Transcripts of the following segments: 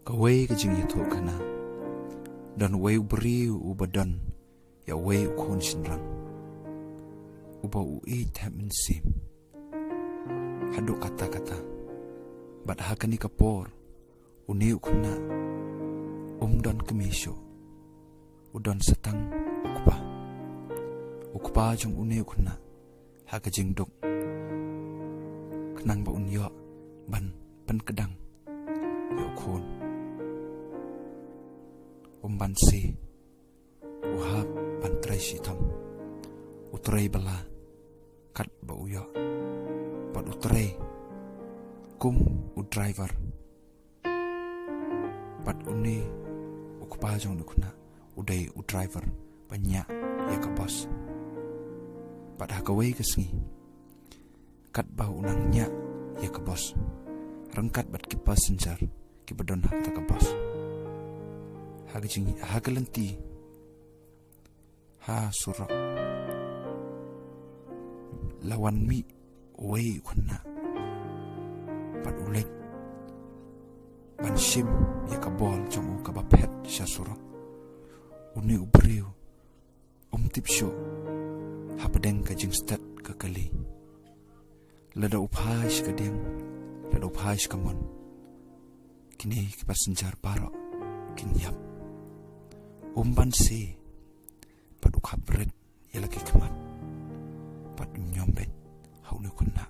Kaway ka jing yato ka na. Dan way ubri ubadan ya way ukon sinrang. Uba ui temen sim. Hado kata-kata. Bat hakani kapor. Uni ukuna. Umdan kemisyo. Udan setang ukpa. Ukpa jong uni ukuna. Haka jing dok. Kenang ba unyo. Ban pen kedang. Ya ukon. Ban si uhab ban trai sitam utrai bala kat ba uyo bat utrai kum u driver bat uni ukpa jong nukuna udai u driver banyak ya ka bos bat hakawai kesngi kat ba unangnya ya ka bos rengkat bat ki passenger ki badon hak ta ka bos hagalenti ha surak lawan mi way kuna pat ulek ban sim ya kabol jong ka bapet sya surak uni ubriu tipsyo ha pedeng ka jing stat ka kali lada uphais ka ding lada uphais ka mon kini ki passenger parok kinyap umban si padu kabret ya lagi kemat padu nyombet hauni kunna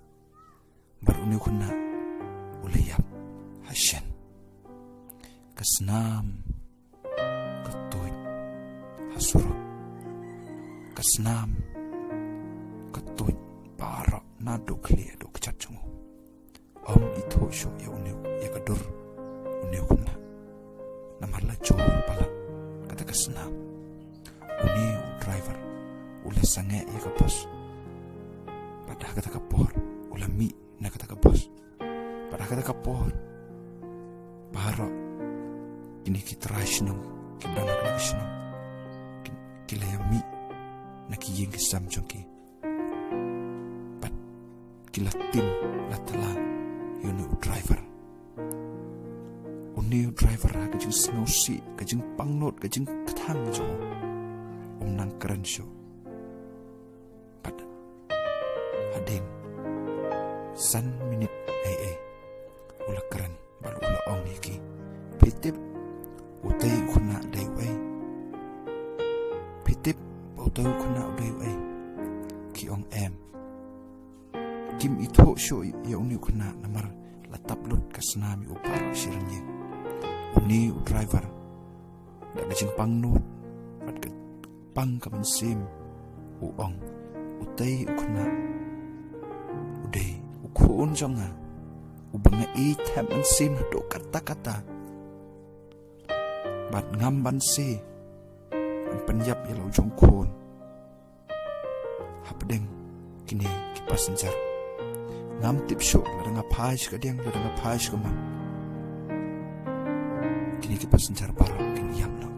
baru ni kunna uliyap hasyan kesnam ketuit hasurok kesnam ketuit parok nado klia do kecacungu itu syo ya uni ya kedur uni kunna namarla jor pala kata kesenam uni driver ula sange ya ke bos pada kata kapor ula mi na kata ke bos pada kata kapor baharo ini kita rasional kita nak rasional kila ya mi na kiyeng kesam jongki pat kila tim latala yunu driver uni driver ha kajing snowsi kajing pangnot kajing ketang jo nang keren show pada hading san minit ula keren balu ula ong yaki pitip utai kuna dai wai pitip utai kuna dai wai ki ong em kim ito show ya uni kuna namar latap lut kasnami upar sirnya uni driver da kajing pangnot at pang ka sim uong utay ukna uday ukun jonga ubanga item an sim do kata-kata bat ngamban si an penyap ya lau jongkon hapdeng kini ki passenger ngam tip show ladang apais ka diang ladang apais ka man kini ki passenger parok kini yam no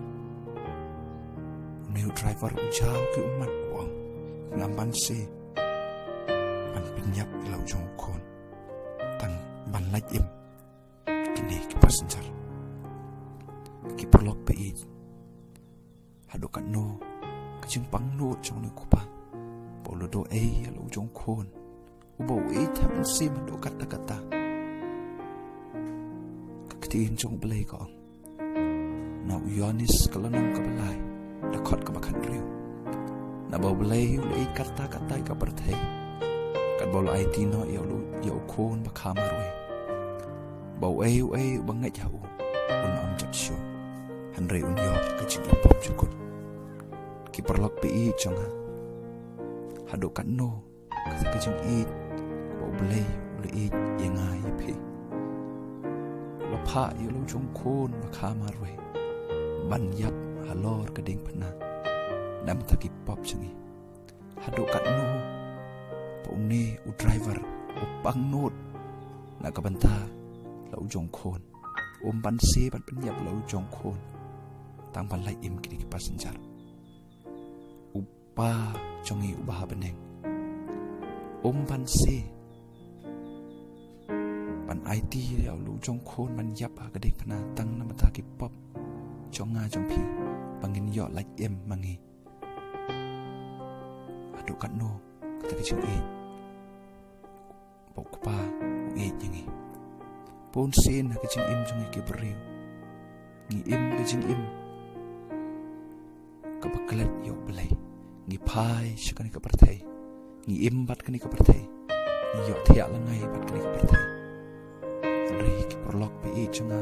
new driver jauh ke umat uang ngamban si an penyap ilau jongkon tang ban laj im kini ki passenger ki perlok pe i hadokan no kajing pang no jong ni kupa polo do ilau jongkon ubau taman sim do kata-kata kakitin jong belay ko na uyonis kalanong kabalay dakot ka makan riu na bawlay ulay kata-kata ka bertay kat bawla ay tino ya ukon bakamarwe baway bangat jauh unam jatsyo hanray unyo kajing lapom jukot kiperlok pi jonga hadokan no kajing it bawlay ulay yangay pi lapa yolo jongkon bakamarwe banyap halor keding pena dam taki pop sengi hadokat no pauni u driver u pangnot na kabanta lau jongkon ban se ban penyap lau jongkon tang ban lai im kini passenger upa jongi ubah beneng ban se pan IT au lu jong khon man yap ha ka dek phana tang na mata ki pop chong nga chong phi bangin yo like em mangi adu kan no ka ki chung e bok pa e ngi pon sen ha ka chung im chung ki briu ngi im ka chung im ka baklet yo play ngi pai shikani ka parthai ngi im bat kani ka parthai ngi yo thia la ngai bat kani ka parthai ri ki prolog pe e chunga